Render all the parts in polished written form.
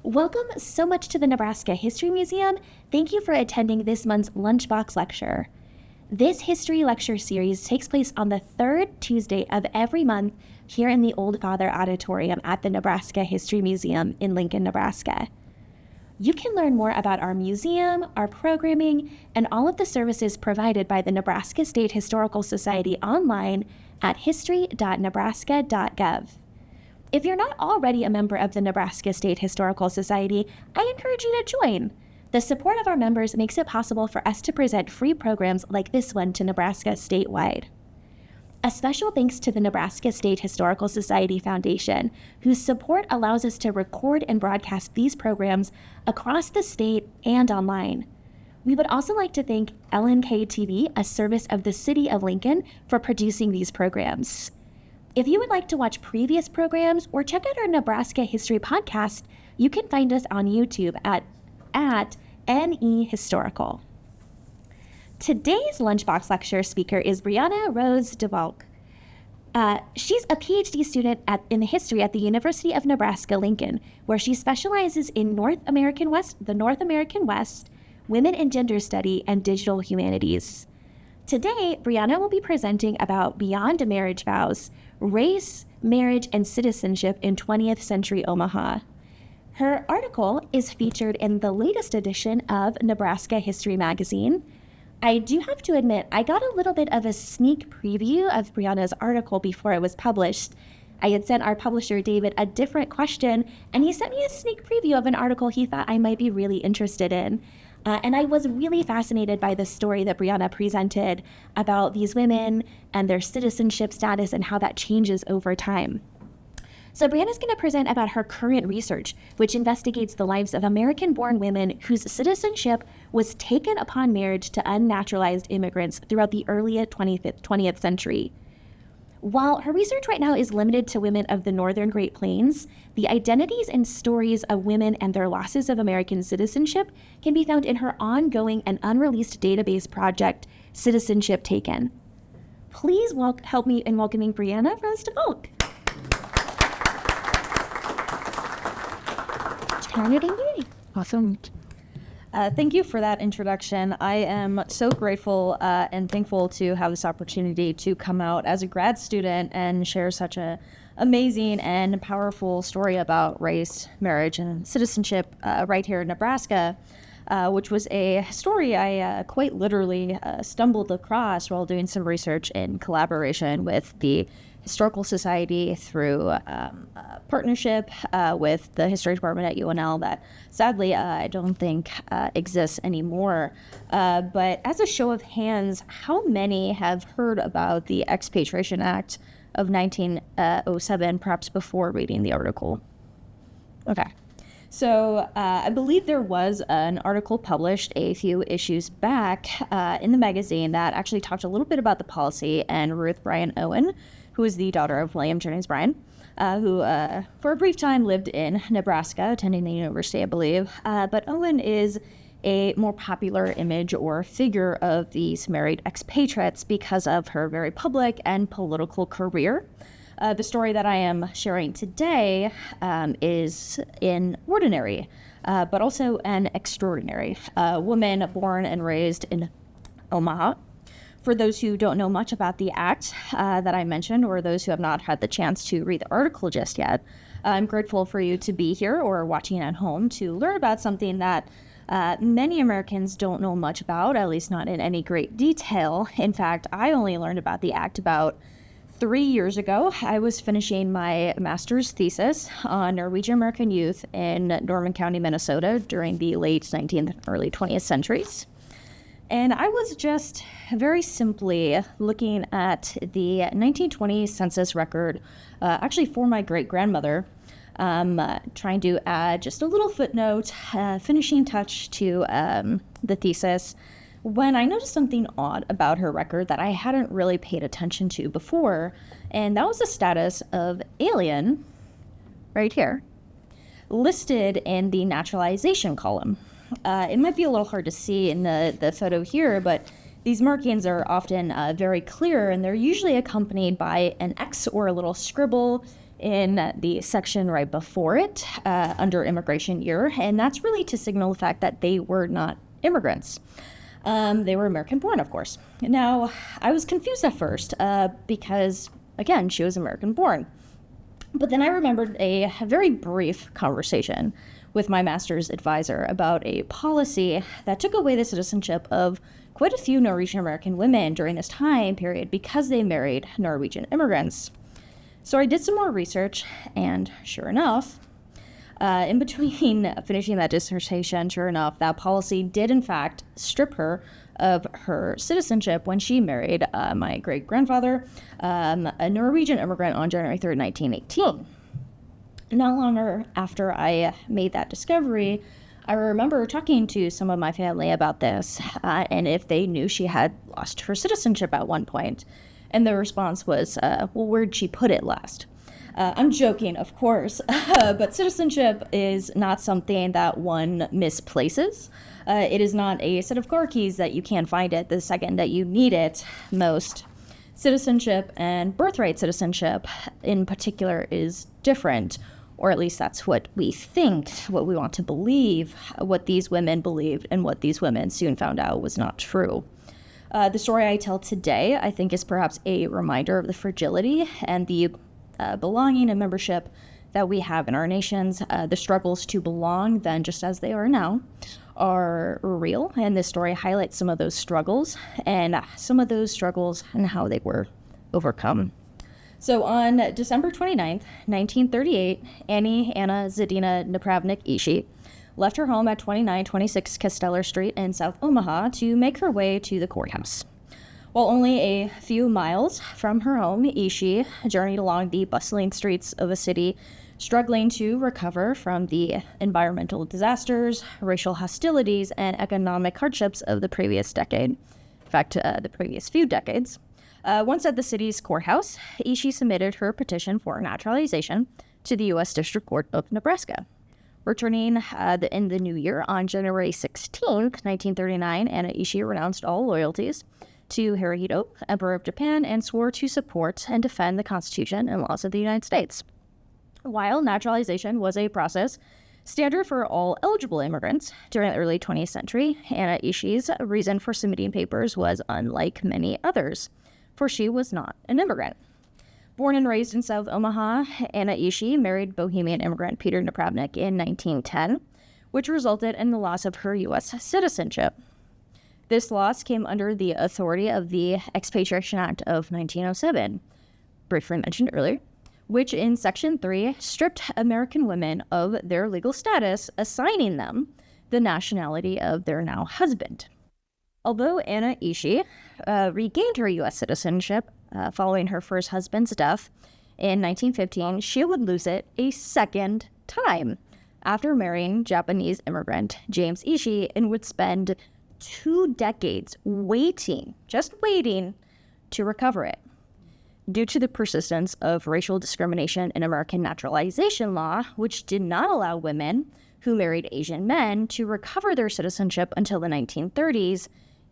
Welcome so much to the Nebraska History Museum. Thank you for attending this month's Lunchbox lecture. This history lecture series takes place on the third Tuesday of every month here in the Old Father Auditorium at the Nebraska History Museum in Lincoln, Nebraska. You can learn more about our museum, our programming, and all of the services provided by the Nebraska State Historical Society online at history.nebraska.gov. If you're not already a member of the Nebraska State Historical Society, I encourage you to join. The support of our members makes it possible for us to present free programs like this one to Nebraska statewide. A special thanks to the Nebraska State Historical Society Foundation, whose support allows us to record and broadcast these programs across the state and online. We would also like to thank LNKTV, a service of the City of Lincoln, for producing these programs. If you would like to watch previous programs or check out our Nebraska History podcast, you can find us on YouTube at NE Historical. Today's Lunchbox lecture speaker is Brianna Rose DeValk. She's a PhD student in history at the University of Nebraska-Lincoln, where she specializes in the North American West, women and gender study, and digital humanities. Today, Brianna will be presenting about Beyond Marriage Vows, Race, Marriage, and Citizenship in 20th Century Omaha. Her article is featured in the latest edition of Nebraska History Magazine. I do have to admit, I got a little bit of a sneak preview of Brianna's article before it was published. I had sent our publisher, David, a different question, and he sent me a sneak preview of an article he thought I might be really interested in. And I was really fascinated by the story that Brianna presented about these women and their citizenship status and how that changes over time. So Brianna's going to present about her current research, which investigates the lives of American-born women whose citizenship was taken upon marriage to unnaturalized immigrants throughout the early 20th century. While her research right now is limited to women of the Northern Great Plains, the identities and stories of women and their losses of American citizenship can be found in her ongoing and unreleased database project, Citizenship Taken. Please help me in welcoming Brianna Rose DeValk. Turn it away. Awesome. Thank you for that introduction. I am so grateful and thankful to have this opportunity to come out as a grad student and share such an amazing and powerful story about race, marriage, and citizenship right here in Nebraska, which was a story I quite literally stumbled across while doing some research in collaboration with the Historical Society through partnership with the history department at UNL that sadly I don't think exists anymore. But as a show of hands, how many have heard about the Expatriation Act of 1907, perhaps before reading the article? Okay. So I believe there was an article published a few issues back in the magazine that actually talked a little bit about the policy, and Ruth Bryan Owen, who is the daughter of William Jennings Bryan, who for a brief time lived in Nebraska, attending the university, I believe. But Owen is a more popular image or figure of these married expatriates because of her very public and political career. The story that I am sharing today is an ordinary, but also an extraordinary woman born and raised in Omaha. For those who don't know much about the act that I mentioned, or those who have not had the chance to read the article just yet, I'm grateful for you to be here or watching at home to learn about something that many Americans don't know much about, at least not in any great detail. In fact, I only learned about the act about 3 years ago. I was finishing my master's thesis on Norwegian American youth in Norman County, Minnesota during the late 19th and early 20th centuries. And I was just very simply looking at the 1920 census record, actually for my great-grandmother, trying to add just a little footnote, finishing touch to the thesis, when I noticed something odd about her record that I hadn't really paid attention to before, and that was the status of alien, right here, listed in the naturalization column. It might be a little hard to see in the photo here, but these markings are often very clear, and they're usually accompanied by an X or a little scribble in the section right before it, under immigration year, and that's really to signal the fact that they were not immigrants. They were American-born, of course. Now, I was confused at first because, again, she was American-born. But then I remembered a very brief conversation with my master's advisor about a policy that took away the citizenship of quite a few Norwegian American women during this time period because they married Norwegian immigrants. So I did some more research, and sure enough, in between finishing that dissertation, sure enough, that policy did in fact strip her of her citizenship when she married my great-grandfather, a Norwegian immigrant, on January 3rd, 1918. Not long after I made that discovery, I remember talking to some of my family about this, and if they knew she had lost her citizenship at one point. And the response was, well, where'd she put it last? I'm joking, of course, but citizenship is not something that one misplaces. It is not a set of car keys that you can't find it the second that you need it most. Citizenship and birthright citizenship in particular is different, or at least that's what we think, what we want to believe, what these women believed, and what these women soon found out was not true. The story I tell today, I think, is perhaps a reminder of the fragility and the belonging and membership that we have in our nations. The struggles to belong then, just as they are now, are real, and this story highlights some of those struggles and how they were overcome. So on December 29th, 1938, Anna Napravnik Ishii left her home at 2926 Casteller Street in South Omaha to make her way to the courthouse. While only a few miles from her home, Ishii journeyed along the bustling streets of a city struggling to recover from the environmental disasters, racial hostilities, and economic hardships of the previous decade. In fact, the previous few decades. Once at the city's courthouse, Ishii submitted her petition for naturalization to the U.S. District Court of Nebraska. Returning in the new year on January 16th, 1939, Anna Ishii renounced all loyalties to Hirohito, Emperor of Japan, and swore to support and defend the Constitution and laws of the United States. While naturalization was a process standard for all eligible immigrants during the early 20th century, Anna Ishii's reason for submitting papers was unlike many others, for she was not an immigrant. Born and raised in South Omaha, Anna Ishii married Bohemian immigrant Peter Napravnik in 1910, which resulted in the loss of her U.S. citizenship. This loss came under the authority of the Expatriation Act of 1907, briefly mentioned earlier, which in Section 3 stripped American women of their legal status, assigning them the nationality of their now husband. Although Anna Ishii regained her U.S. citizenship following her first husband's death in 1915, she would lose it a second time after marrying Japanese immigrant James Ishii, and would spend 2 decades waiting to recover it. Due to the persistence of racial discrimination in American naturalization law, which did not allow women who married Asian men to recover their citizenship until the 1930s,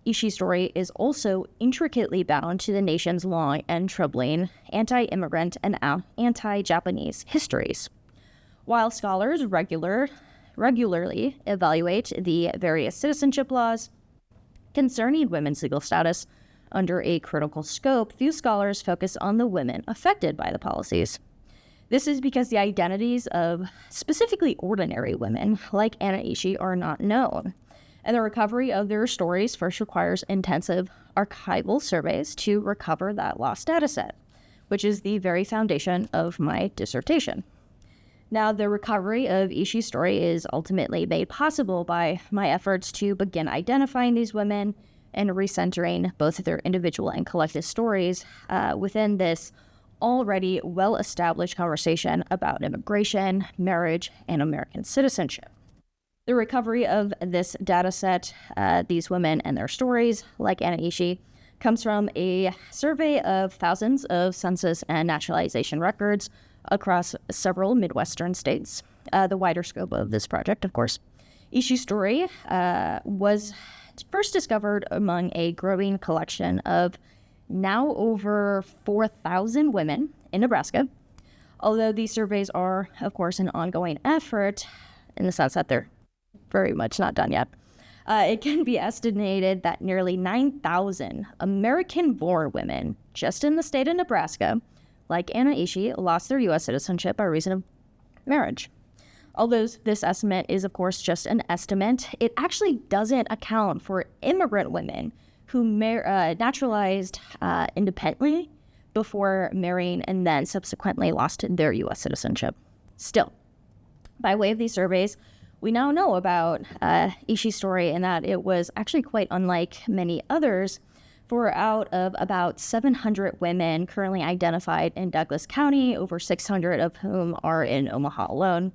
Ishii's story is also intricately bound to the nation's long and troubling anti-immigrant and anti-Japanese histories. While scholars regularly evaluate the various citizenship laws concerning women's legal status under a critical scope, few scholars focus on the women affected by the policies. This is because the identities of specifically ordinary women, like Anna Ishii, are not known, and the recovery of their stories first requires intensive archival surveys to recover that lost data set, which is the very foundation of my dissertation. Now, the recovery of Ishii's story is ultimately made possible by my efforts to begin identifying these women and recentering both their individual and collective stories within this already well-established conversation about immigration, marriage, and American citizenship. The recovery of this data set, these women and their stories, like Anna Ishii, comes from a survey of thousands of census and naturalization records across several Midwestern states. The wider scope of this project, of course. Ishii's story was first discovered among a growing collection of now over 4,000 women in Nebraska, Although these surveys are, of course, an ongoing effort in the sense that they're very much not done yet. It can be estimated that nearly 9,000 American-born women just in the state of Nebraska, like Anna Ishii, lost their U.S. citizenship by reason of marriage. Although this estimate is, of course, just an estimate, it actually doesn't account for immigrant women who naturalized independently before marrying and then subsequently lost their U.S. citizenship. Still, by way of these surveys, we now know about Ishii's story and that it was actually quite unlike many others, for out of about 700 women currently identified in Douglas County, over 600 of whom are in Omaha alone.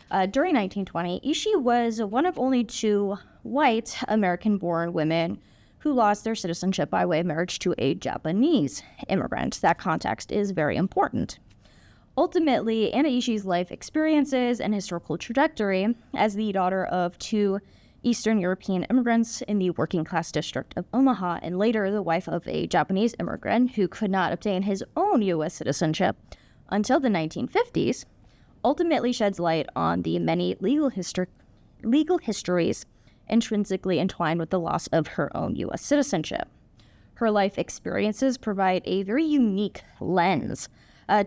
During 1920, Ishii was one of only 2 white American-born women who lost their citizenship by way of marriage to a Japanese immigrant. That context is very important. Ultimately, Anna Ishii's life experiences and historical trajectory as the daughter of 2 Eastern European immigrants in the working class district of Omaha, and later the wife of a Japanese immigrant who could not obtain his own U.S. citizenship until the 1950s, ultimately sheds light on the many legal histories intrinsically entwined with the loss of her own U.S. citizenship. Her life experiences provide a very unique lens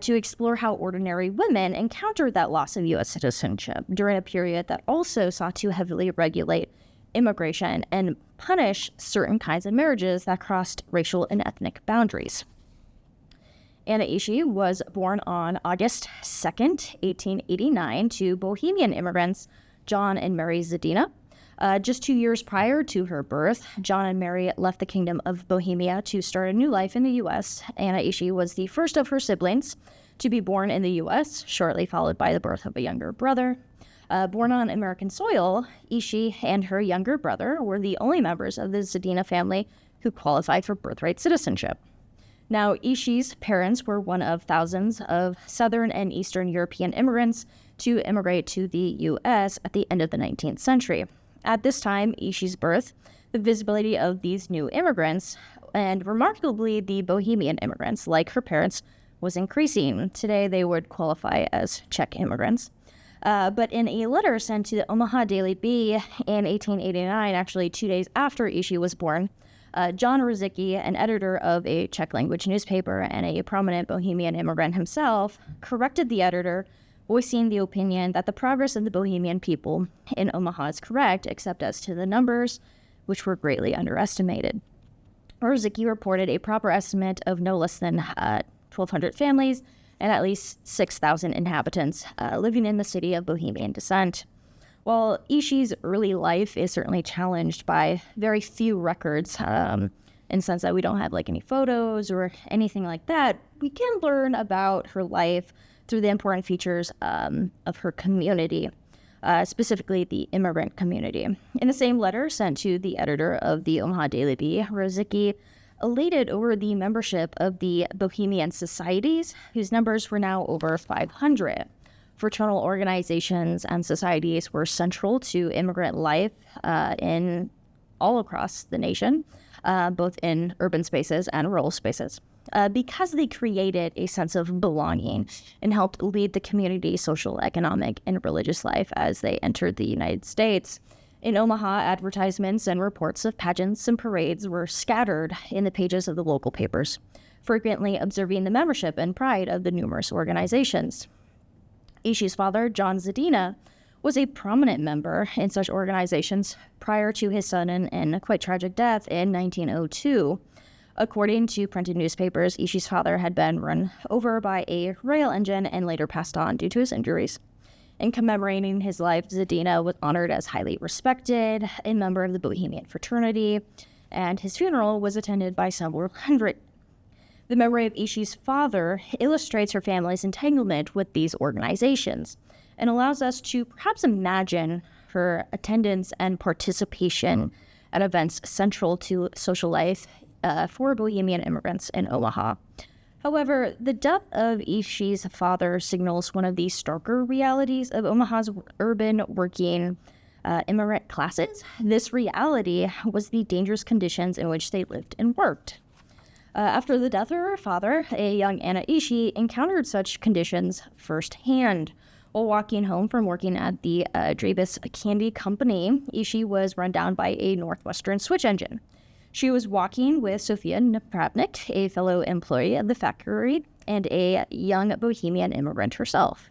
to explore how ordinary women encountered that loss of U.S. citizenship during a period that also sought to heavily regulate immigration and punish certain kinds of marriages that crossed racial and ethnic boundaries. Anna Ishii was born on August 2nd, 1889, to Bohemian immigrants John and Mary Zadina. Just 2 years prior to her birth, John and Mary left the Kingdom of Bohemia to start a new life in the U.S. Anna Ishii was the first of her siblings to be born in the U.S., shortly followed by the birth of a younger brother. Born on American soil, Ishii and her younger brother were the only members of the Zadina family who qualified for birthright citizenship. Now, Ishii's parents were one of thousands of Southern and Eastern European immigrants to immigrate to the U.S. at the end of the 19th century. At this time, Ishii's birth, the visibility of these new immigrants, and remarkably the Bohemian immigrants, like her parents, was increasing. Today, they would qualify as Czech immigrants. But in a letter sent to the Omaha Daily Bee in 1889, actually 2 days after Ishii was born, John Ruzicki, an editor of a Czech-language newspaper and a prominent Bohemian immigrant himself, corrected the editor, voicing the opinion that the progress of the Bohemian people in Omaha is correct, except as to the numbers, which were greatly underestimated. Ruzicki reported a proper estimate of no less than 1,200 families and at least 6,000 inhabitants living in the city of Bohemian descent. While Ishii's early life is certainly challenged by very few records, in the sense that we don't have any photos or anything like that, we can learn about her life through the important features of her community, specifically the immigrant community. In the same letter sent to the editor of the Omaha Daily Bee, Ruzicki elated over the membership of the Bohemian societies, whose numbers were now over 500. Fraternal organizations and societies were central to immigrant life in all across the nation, both in urban spaces and rural spaces, because they created a sense of belonging and helped lead the community's social, economic, and religious life as they entered the United States. In Omaha, advertisements and reports of pageants and parades were scattered in the pages of the local papers, frequently observing the membership and pride of the numerous organizations. Ishii's father, John Zadina, was a prominent member in such organizations prior to his sudden and quite tragic death in 1902. According to printed newspapers, Ishii's father had been run over by a rail engine and later passed on due to his injuries. In commemorating his life, Zadina was honored as highly respected, a member of the Bohemian fraternity, and his funeral was attended by several hundred. The memory of Ishii's father illustrates her family's entanglement with these organizations and allows us to perhaps imagine her attendance and participation at events central to social life for Bohemian immigrants in Omaha. However, the death of Ishii's father signals one of the starker realities of Omaha's urban working immigrant classes. This reality was the dangerous conditions in which they lived and worked. After the death of her father, a young Anna Ishii encountered such conditions firsthand. While walking home from working at the Dravis Candy Company, Ishii was run down by a Northwestern switch engine. She was walking with Sophia Napravnik, a fellow employee of the factory, and a young Bohemian immigrant herself.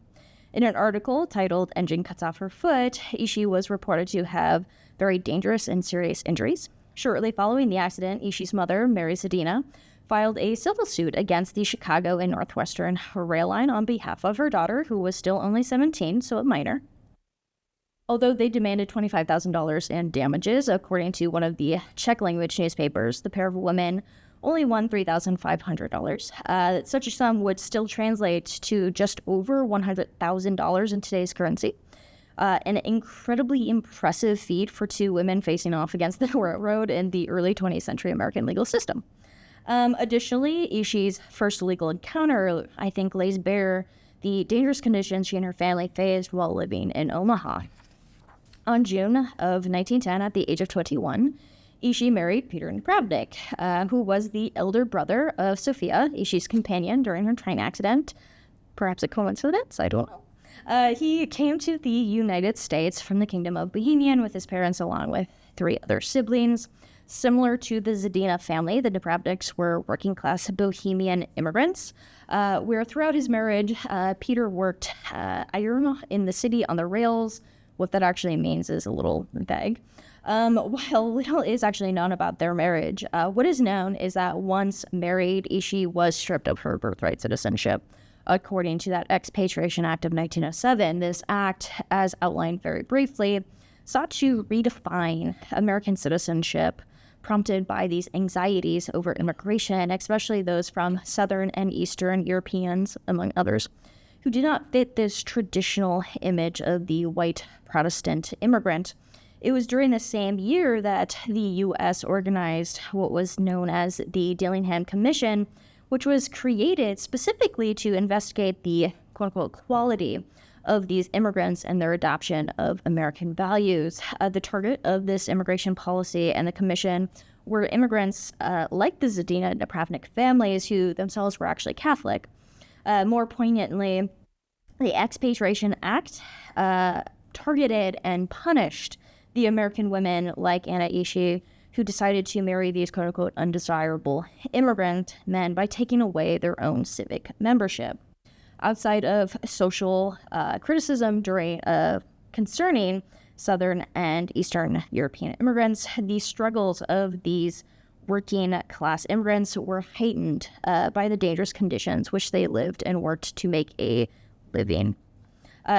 In an article titled "Engine Cuts Off Her Foot," Ishii was reported to have very dangerous and serious injuries. Shortly following the accident, Ishii's mother, Mary Zadina, filed a civil suit against the Chicago and Northwestern Rail Line on behalf of her daughter, who was still only 17, so a minor. Although they demanded $25,000 in damages, according to one of the Czech language newspapers, the pair of women only won $3,500. Such a sum would still translate to just over $100,000 in today's currency. An incredibly impressive feat for two women facing off against the railroad in the early 20th century American legal system. Additionally, Ishii's first legal encounter, I think, lays bare the dangerous conditions she and her family faced while living in Omaha. On June of 1910, at the age of 21, Ishii married Peter Napravnik, who was the elder brother of Sophia, Ishii's companion during her train accident. Perhaps a coincidence? I don't know. He came to the United States from the Kingdom of Bohemian with his parents along with 3 other siblings. Similar to the Zadina family, the Napravniks were working-class Bohemian immigrants, where throughout his marriage, Peter worked iron in the city on the rails. What that actually means is a little vague. While little is actually known about their marriage, what is known is that once married, Ishii was stripped of her birthright citizenship. According to that Expatriation Act of 1907, this act, as outlined very briefly, sought to redefine American citizenship, prompted by these anxieties over immigration, especially those from Southern and Eastern Europeans, among others, who did not fit this traditional image of the white Protestant immigrant. It was during the same year that the U.S. organized what was known as the Dillingham Commission, which was created specifically to investigate the quote-unquote quality of these immigrants and their adoption of American values. The target of this immigration policy and the commission were immigrants like the Zadina Napravnik families, who themselves were actually Catholic. More poignantly, the Expatriation Act targeted and punished the American women like Anna Ishii, who decided to marry these quote-unquote undesirable immigrant men by taking away their own civic membership. Outside of social criticism concerning Southern and Eastern European immigrants, the struggles of these working-class immigrants were heightened by the dangerous conditions which they lived and worked to make a living.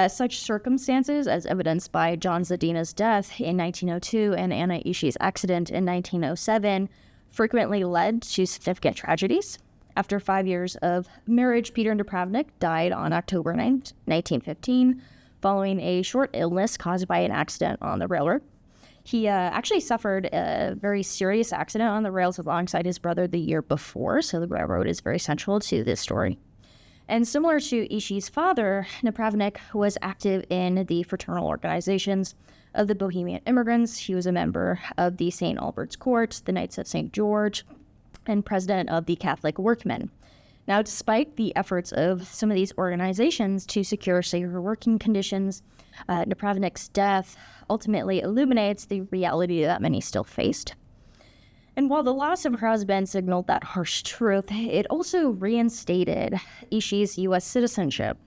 Such circumstances, as evidenced by John Zadina's death in 1902 and Anna Ishii's accident in 1907, frequently led to significant tragedies. After 5 years of marriage, Peter Napravnik died on October 9, 1915, following a short illness caused by an accident on the railroad. He actually suffered a very serious accident on the rails alongside his brother the year before, so the railroad is very central to this story. And similar to Ishii's father, Napravnik was active in the fraternal organizations of the Bohemian immigrants. He was a member of the St. Albert's Court, the Knights of St. George, and president of the Catholic Workmen. Now, despite the efforts of some of these organizations to secure safer working conditions, Napravnik's death ultimately illuminates the reality that many still faced. And while the loss of her husband signaled that harsh truth, it also reinstated Ishii's U.S. citizenship.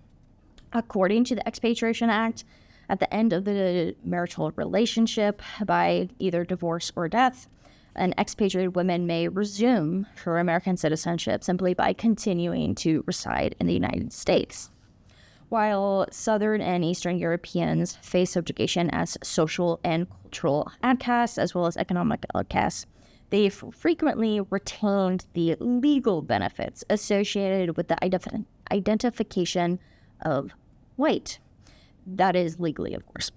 According to the Expatriation Act, at the end of the marital relationship, by either divorce or death, an expatriated woman may resume her American citizenship simply by continuing to reside in the United States. While Southern and Eastern Europeans face subjugation as social and cultural outcasts, as well as economic outcasts, they frequently retained the legal benefits associated with the identification of white. That is legally, of course.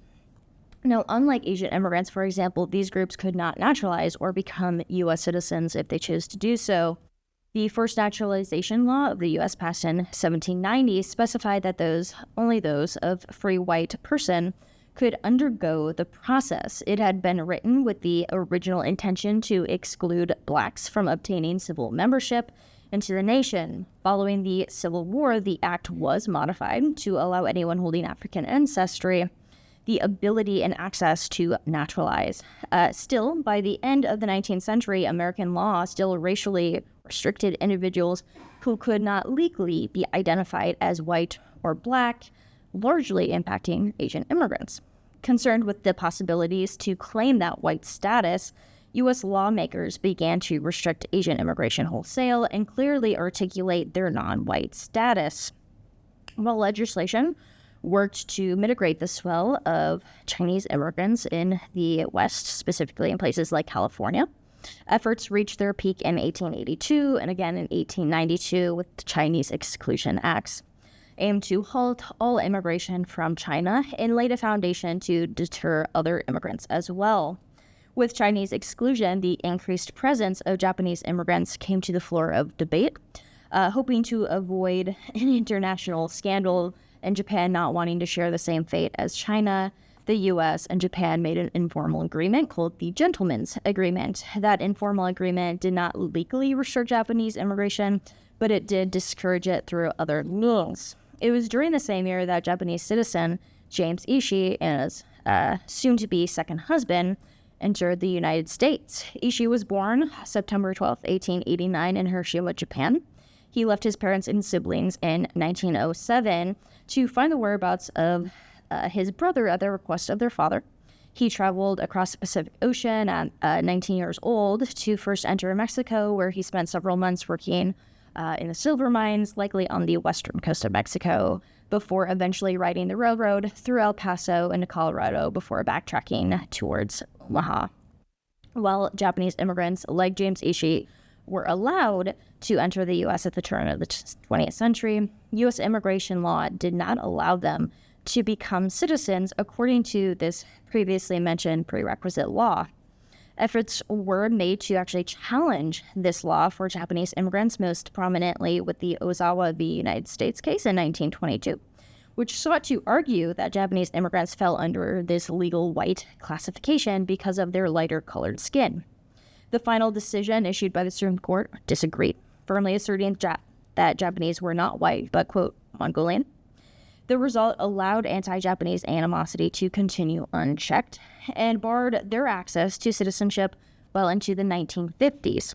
Now, unlike Asian immigrants, for example, these groups could not naturalize or become U.S. citizens if they chose to do so. The first naturalization law of the U.S. passed in 1790 specified that only those of free white person could undergo the process. It had been written with the original intention to exclude blacks from obtaining civil membership into the nation. Following the Civil War, the act was modified to allow anyone holding African ancestry the ability and access to naturalize. Still, by the end of the 19th century, American law still racially restricted individuals who could not legally be identified as white or black, largely impacting Asian immigrants. Concerned with the possibilities to claim that white status, U.S. lawmakers began to restrict Asian immigration wholesale and clearly articulate their non-white status. While legislation worked to mitigate the swell of Chinese immigrants in the West, specifically in places like California, efforts reached their peak in 1882 and again in 1892 with the Chinese Exclusion Acts, aimed to halt all immigration from China and laid a foundation to deter other immigrants as well. With Chinese exclusion, the increased presence of Japanese immigrants came to the floor of debate, hoping to avoid an international scandal and Japan not wanting to share the same fate as China. The U.S. and Japan made an informal agreement called the Gentleman's Agreement. That informal agreement did not legally restrict Japanese immigration, but it did discourage it through other means. It was during the same year that Japanese citizen James Ishii and his soon-to-be second husband entered the United States. Ishii was born September 12, 1889 in Hiroshima, Japan. He left his parents and siblings in 1907 to find the whereabouts of his brother at the request of their father. He traveled across the Pacific Ocean at 19 years old to first enter Mexico, where he spent several months working in the silver mines, likely on the western coast of Mexico, before eventually riding the railroad through El Paso into Colorado before backtracking towards Omaha. While Japanese immigrants like James Ishii were allowed to enter the U.S. at the turn of the 20th century, U.S. immigration law did not allow them to become citizens according to this previously mentioned prerequisite law. Efforts were made to actually challenge this law for Japanese immigrants, most prominently with the Ozawa v. United States case in 1922, which sought to argue that Japanese immigrants fell under this legal white classification because of their lighter colored skin. The final decision issued by the Supreme Court disagreed, firmly asserting that Japanese were not white, but, quote, Mongolian. The result allowed anti-Japanese animosity to continue unchecked and barred their access to citizenship well into the 1950s.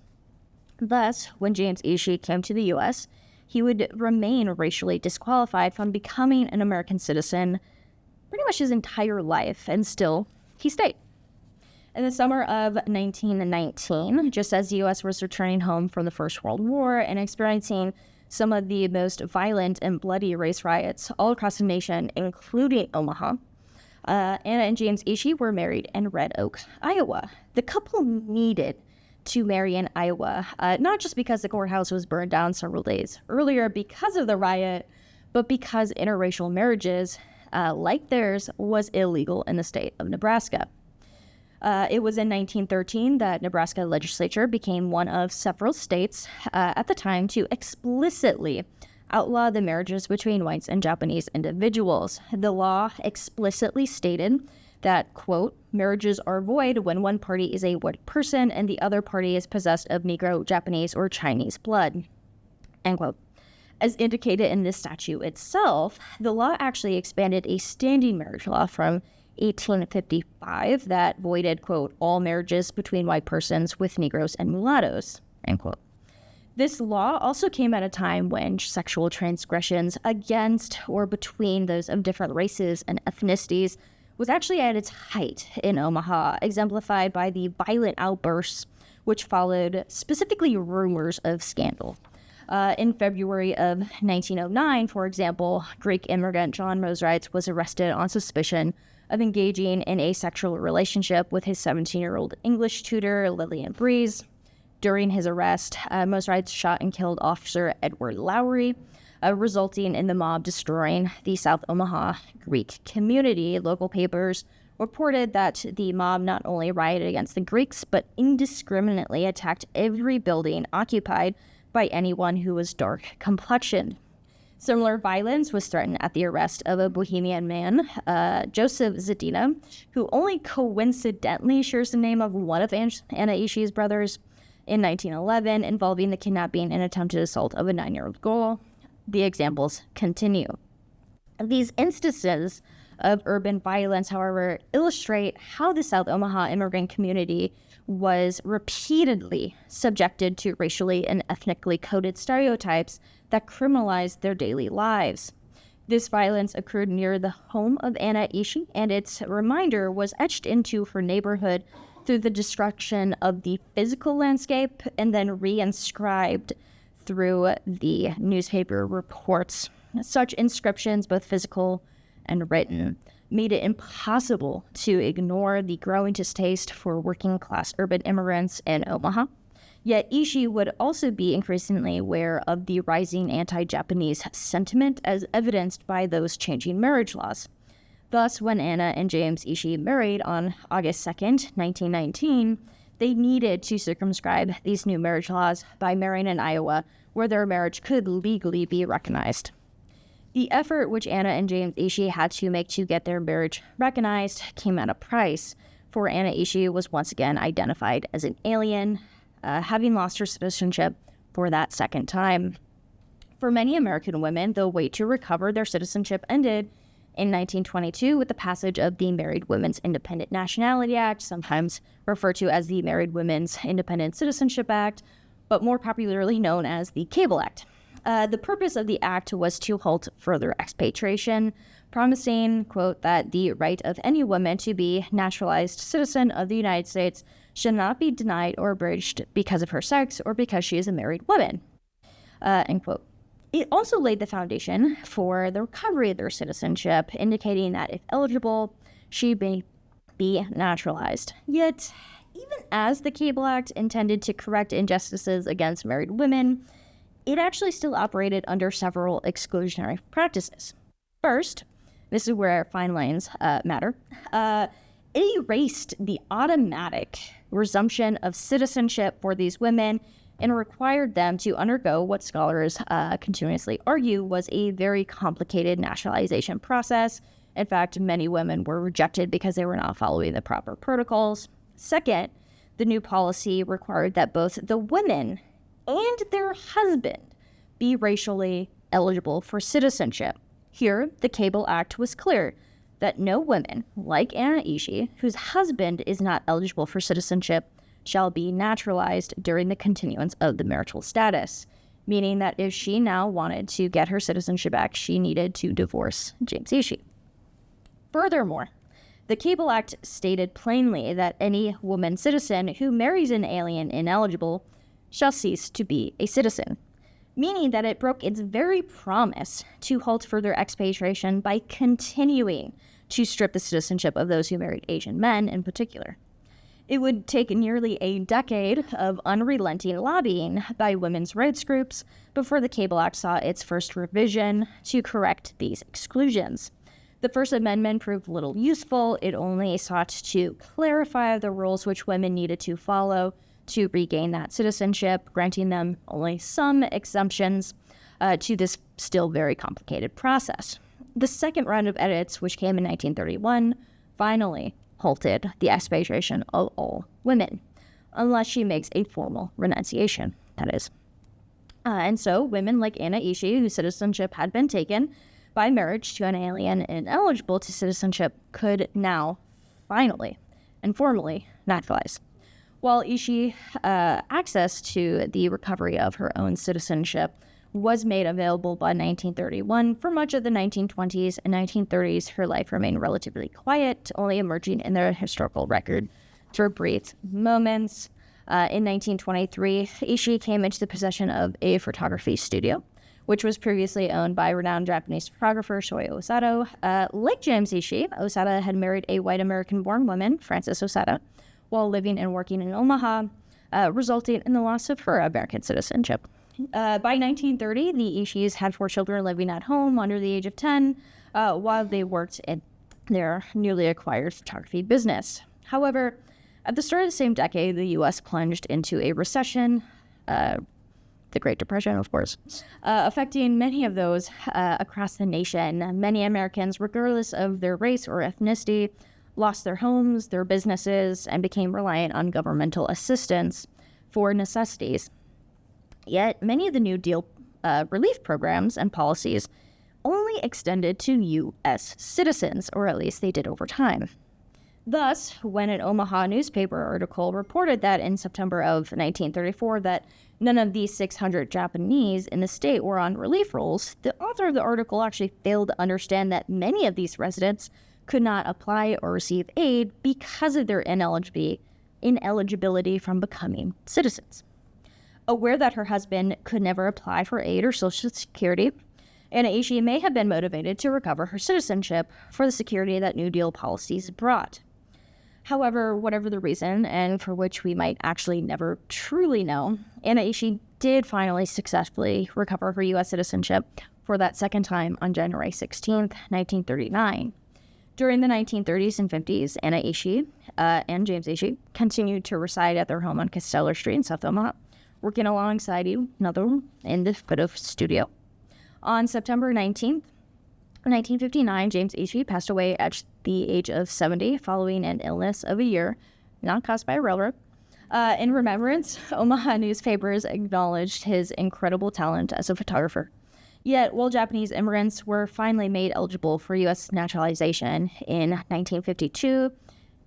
Thus, when James Ishii came to the U.S., he would remain racially disqualified from becoming an American citizen pretty much his entire life, and still, he stayed. In the summer of 1919, just as the U.S. was returning home from the First World War and experiencing some of the most violent and bloody race riots all across the nation, including Omaha, Anna and James Ishii were married in Red Oak, Iowa. The couple needed to marry in Iowa, not just because the courthouse was burned down several days earlier because of the riot, but because interracial marriages, like theirs, was illegal in the state of Nebraska. It was in 1913 that Nebraska legislature became one of several states at the time to explicitly outlaw the marriages between whites and Japanese individuals. The law explicitly stated that, quote, marriages are void when one party is a white person and the other party is possessed of Negro, Japanese, or Chinese blood, end quote. As indicated in this statute itself, the law actually expanded a standing marriage law from 1855 that voided, quote, all marriages between white persons with Negroes and mulattoes, end quote. This law also came at a time when sexual transgressions against or between those of different races and ethnicities was actually at its height in Omaha, exemplified by the violent outbursts which followed, specifically rumors of scandal. In February of 1909, for example, Greek immigrant John Mosrites was arrested on suspicion of engaging in a sexual relationship with his 17-year-old English tutor, Lillian Breeze. During his arrest, Mosrites shot and killed Officer Edward Lowry, resulting in the mob destroying the South Omaha Greek community. Local papers reported that the mob not only rioted against the Greeks, but indiscriminately attacked every building occupied by anyone who was dark-complexioned. Similar violence was threatened at the arrest of a Bohemian man, Joseph Zadina, who only coincidentally shares the name of one of Anna Ishii's brothers, in 1911, involving the kidnapping and attempted assault of a 9-year-old girl. The examples continue. These instances of urban violence, however, illustrate how the South Omaha immigrant community was repeatedly subjected to racially and ethnically coded stereotypes that criminalized their daily lives. This violence occurred near the home of Anna Ishii, and its reminder was etched into her neighborhood through the destruction of the physical landscape and then reinscribed through the newspaper reports. Such inscriptions, both physical and written, made it impossible to ignore the growing distaste for working-class urban immigrants in Omaha. Yet Ishii would also be increasingly aware of the rising anti-Japanese sentiment as evidenced by those changing marriage laws. Thus, when Anna and James Ishii married on August 2nd, 1919, they needed to circumscribe these new marriage laws by marrying in Iowa, where their marriage could legally be recognized. The effort which Anna and James Ishii had to make to get their marriage recognized came at a price, for Anna Ishii was once again identified as an alien, having lost her citizenship for that second time. For many American women, the wait to recover their citizenship ended in 1922 with the passage of the Married Women's Independent Nationality Act, sometimes referred to as the Married Women's Independent Citizenship Act, but more popularly known as the Cable Act. The purpose of the act was to halt further expatriation, promising, quote, that the right of any woman to be naturalized citizen of the United States should not be denied or abridged because of her sex or because she is a married woman, end quote. It also laid the foundation for the recovery of their citizenship, indicating that if eligible, she may be naturalized. Yet, even as the Cable Act intended to correct injustices against married women, it actually still operated under several exclusionary practices. First, this is where fine lines matter, it erased the automatic resumption of citizenship for these women and required them to undergo what scholars continuously argue was a very complicated naturalization process. In fact, many women were rejected because they were not following the proper protocols. Second, the new policy required that both the women and their husband be racially eligible for citizenship. Here, the Cable Act was clear that no woman, like Anna Ishii, whose husband is not eligible for citizenship, shall be naturalized during the continuance of the marital status, meaning that if she now wanted to get her citizenship back, she needed to divorce James Ishii. Furthermore, the Cable Act stated plainly that any woman citizen who marries an alien ineligible shall cease to be a citizen, meaning that it broke its very promise to halt further expatriation by continuing to strip the citizenship of those who married Asian men in particular. It would take nearly a decade of unrelenting lobbying by women's rights groups before the Cable Act saw its first revision to correct these exclusions. The First Amendment proved little useful. It only sought to clarify the rules which women needed to follow to regain that citizenship, granting them only some exemptions to this still very complicated process. The second round of edits, which came in 1931, finally halted the expatriation of all women, unless she makes a formal renunciation, that is. And so women like Anna Ishii, whose citizenship had been taken by marriage to an alien ineligible to citizenship, could now finally and formally naturalize. While Ishii access to the recovery of her own citizenship was made available by 1931, for much of the 1920s and 1930s, her life remained relatively quiet, only emerging in the historical record for brief moments. In 1923, Ishii came into the possession of a photography studio, which was previously owned by renowned Japanese photographer Shoei Osato. Like James Ishii, Osada had married a white American-born woman, Frances Osada, while living and working in Omaha, resulting in the loss of her American citizenship. By 1930, the Ishiis had 4 children living at home under the age of 10, while they worked in their newly acquired photography business. However, at the start of the same decade, the U.S. plunged into a recession, the Great Depression, of course, affecting many of those across the nation. Many Americans, regardless of their race or ethnicity, lost their homes, their businesses, and became reliant on governmental assistance for necessities. Yet many of the New Deal relief programs and policies only extended to U.S. citizens, or at least they did over time. Thus, when an Omaha newspaper article reported that in September of 1934 that none of these 600 Japanese in the state were on relief rolls, the author of the article actually failed to understand that many of these residents could not apply or receive aid because of their ineligibility from becoming citizens. Aware that her husband could never apply for aid or Social Security, Anna Ishii may have been motivated to recover her citizenship for the security that New Deal policies brought. However, whatever the reason, and for which we might actually never truly know, Anna Ishii did finally successfully recover her U.S. citizenship for that second time on January 16, 1939. During the 1930s and 50s, Anna Ishii and James Ishii continued to reside at their home on Costello Street in South Omaha, working alongside another in the photo studio. On September 19th, 1959, James Ishii passed away at the age of 70 following an illness of a year, not caused by a railroad. In remembrance, Omaha newspapers acknowledged his incredible talent as a photographer. Yet, while Japanese immigrants were finally made eligible for U.S. naturalization in 1952,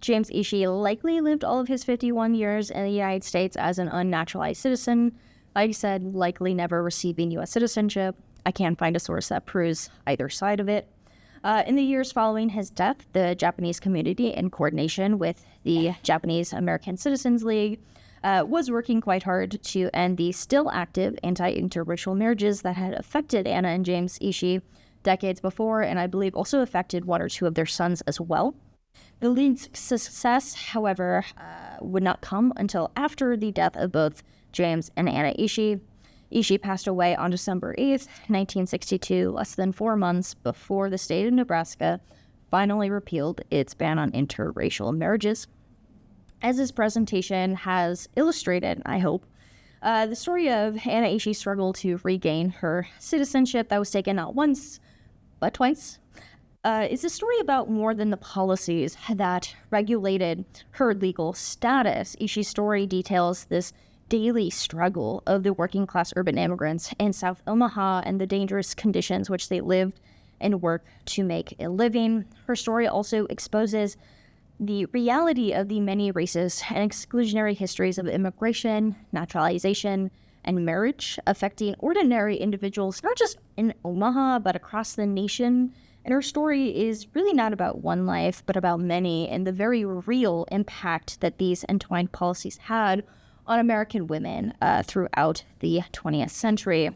James Ishii likely lived all of his 51 years in the United States as an unnaturalized citizen, like I said, likely never receiving U.S. citizenship. I can't find a source that proves either side of it. In the years following his death, the Japanese community, in coordination with the Japanese American Citizens League, was working quite hard to end the still active anti-interracial marriages that had affected Anna and James Ishii decades before, and I believe also affected one or two of their sons as well. The League's success, however, would not come until after the death of both James and Anna Ishii. Ishii passed away on December 8th, 1962, less than 4 months before the state of Nebraska finally repealed its ban on interracial marriages. As this presentation has illustrated, I hope, the story of Anna Ishii's struggle to regain her citizenship that was taken not once, but twice, is a story about more than the policies that regulated her legal status. Ishii's story details this daily struggle of the working-class urban immigrants in South Omaha and the dangerous conditions which they lived and worked to make a living. Her story also exposes the reality of the many racist and exclusionary histories of immigration, naturalization, and marriage affecting ordinary individuals, not just in Omaha, but across the nation. And her story is really not about one life, but about many, and the very real impact that these entwined policies had on American women throughout the 20th century.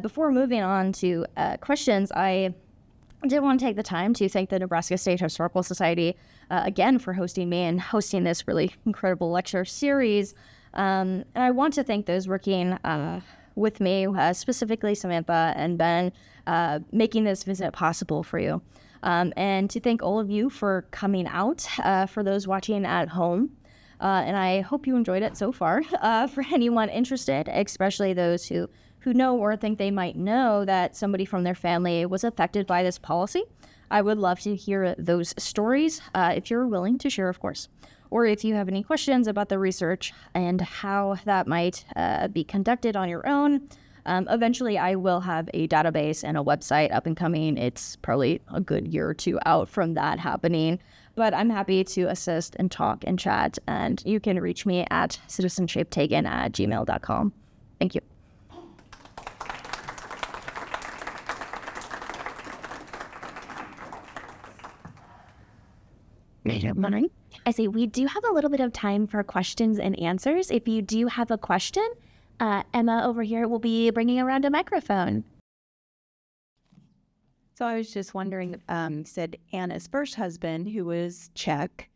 Before moving on to questions, I did want to take the time to thank the Nebraska State Historical Society again for hosting me and hosting this really incredible lecture series. And I want to thank those working with me, specifically Samantha and Ben, making this visit possible for you. And to thank all of you for coming out, for those watching at home. And I hope you enjoyed it so far. For anyone interested, especially those who know or think they might know that somebody from their family was affected by this policy, I would love to hear those stories, if you're willing to share, of course. Or if you have any questions about the research and how that might be conducted on your own. Eventually, I will have a database and a website up and coming. It's probably a good year or two out from that happening. But I'm happy to assist and talk and chat. And you can reach me at citizenshiptaken@gmail.com. Thank you. I say we do have a little bit of time for questions and answers. If you do have a question, Emma over here will be bringing around a microphone. So I was just wondering, said Anna's first husband, who was Czech,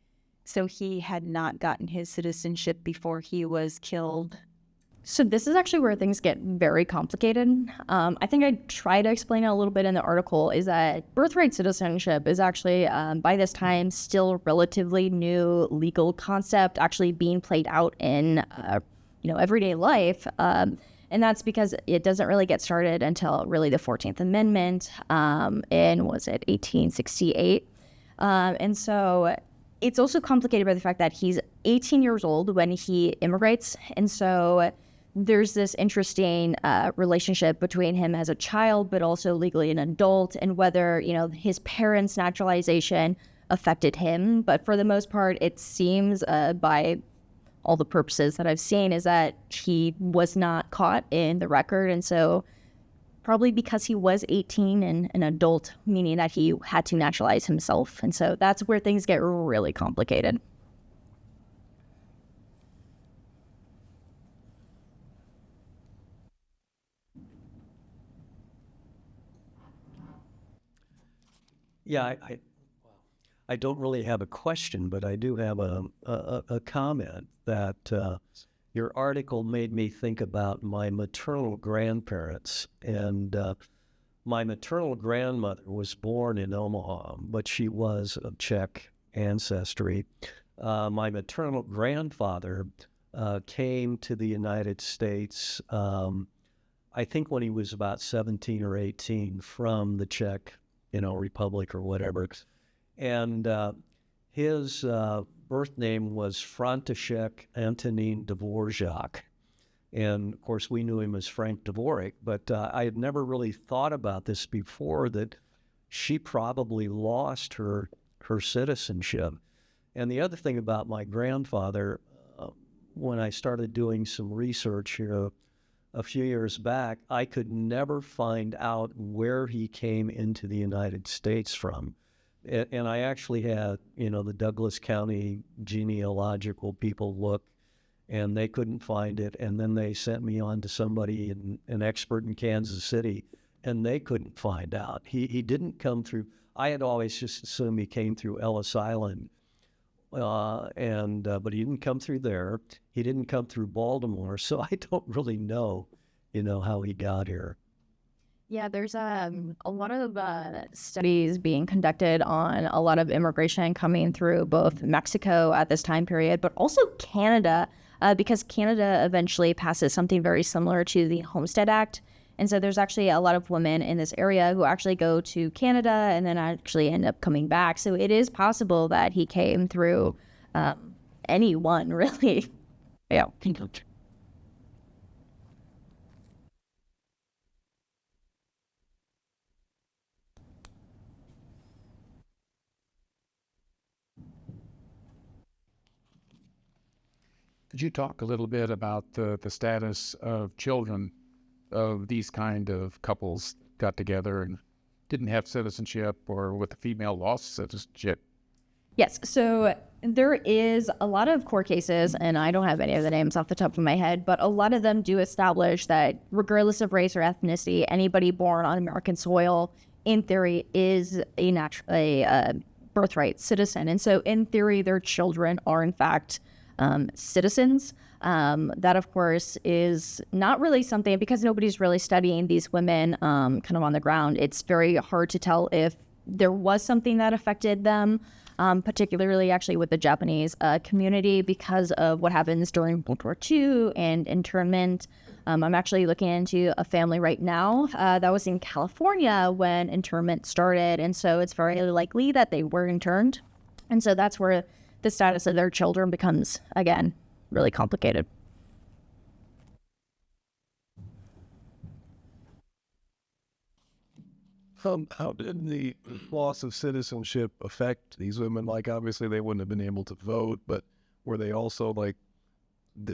so he had not gotten his citizenship before he was killed. So this is actually where things get very complicated. I think I try to explain it a little bit in the article, is that birthright citizenship is actually, by this time, still a relatively new legal concept actually being played out in, everyday life. And that's because it doesn't really get started until really the 14th Amendment in, was it 1868? And so it's also complicated by the fact that he's 18 years old when he immigrates. And so there's this interesting relationship between him as a child, but also legally an adult, and whether, his parents' naturalization affected him. But for the most part, it seems by all the purposes that I've seen is that he was not caught in the record. And so probably because he was 18 and an adult, meaning that he had to naturalize himself. And so that's where things get really complicated. Yeah, I don't really have a question, but I do have a comment that your article made me think about my maternal grandparents. And my maternal grandmother was born in Omaha, but she was of Czech ancestry. My maternal grandfather came to the United States, I think when he was about 17 or 18, from the Czech, Republic or whatever. And his birth name was František Antonín Dvořák. And of course, we knew him as Frank Dvorak, but I had never really thought about this before, that she probably lost her citizenship. And the other thing about my grandfather, when I started doing some research here a few years back, I could never find out where he came into the United States from. And I actually had, the Douglas County genealogical people look, and they couldn't find it. And then they sent me on to somebody, an expert in Kansas City, and they couldn't find out. He didn't come through. I had always just assumed he came through Ellis Island, but he didn't come through there. He didn't come through Baltimore, so I don't really know, how he got here. Yeah, there's a lot of studies being conducted on a lot of immigration coming through both Mexico at this time period, but also Canada, because Canada eventually passes something very similar to the Homestead Act. And so there's actually a lot of women in this area who actually go to Canada and then actually end up coming back. So it is possible that he came through anyone, really. Yeah. Could you talk a little bit about the status of children of these kind of couples got together and didn't have citizenship, or with the female lost citizenship? Yes, so there is a lot of court cases, and I don't have any of the names off the top of my head, but a lot of them do establish that regardless of race or ethnicity, anybody born on American soil, in theory, is a birthright citizen. And so in theory, their children are in fact citizens. That, of course, is not really something, because nobody's really studying these women kind of on the ground. It's very hard to tell if there was something that affected them, particularly actually with the Japanese community, because of what happens during World War II and internment. I'm actually looking into a family right now that was in California when internment started. And so it's very likely that they were interned. And so that's where the status of their children becomes, again, really complicated. How did the loss of citizenship affect these women? Like, obviously they wouldn't have been able to vote, but were they also, like,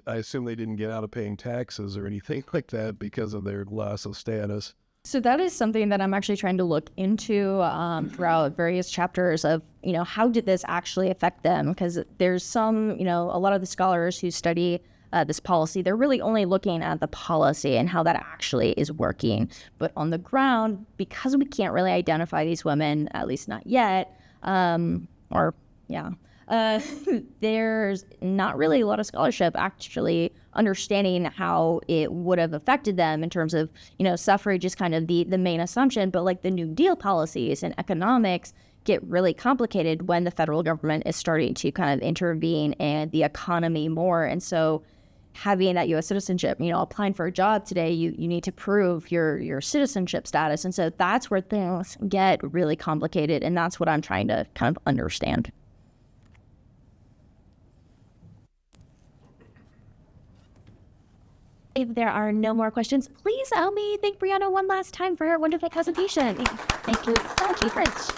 I assume they didn't get out of paying taxes or anything like that because of their loss of status? So that is something that I'm actually trying to look into throughout various chapters of, how did this actually affect them? Because there's some, a lot of the scholars who study this policy, they're really only looking at the policy and how that actually is working. But on the ground, because we can't really identify these women, at least not yet, there's not really a lot of scholarship actually understanding how it would have affected them in terms of, suffrage is kind of the main assumption, but like the New Deal policies and economics get really complicated when the federal government is starting to kind of intervene in the economy more. And so having that U.S. citizenship. Applying for a job today, you need to prove your citizenship status. And so that's where things get really complicated, and that's what I'm trying to kind of understand. If there are no more questions, please help me thank Brianna one last time for her wonderful presentation. Thank you so much.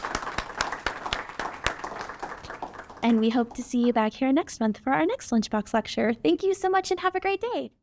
And we hope to see you back here next month for our next Lunchbox lecture. Thank you so much and have a great day.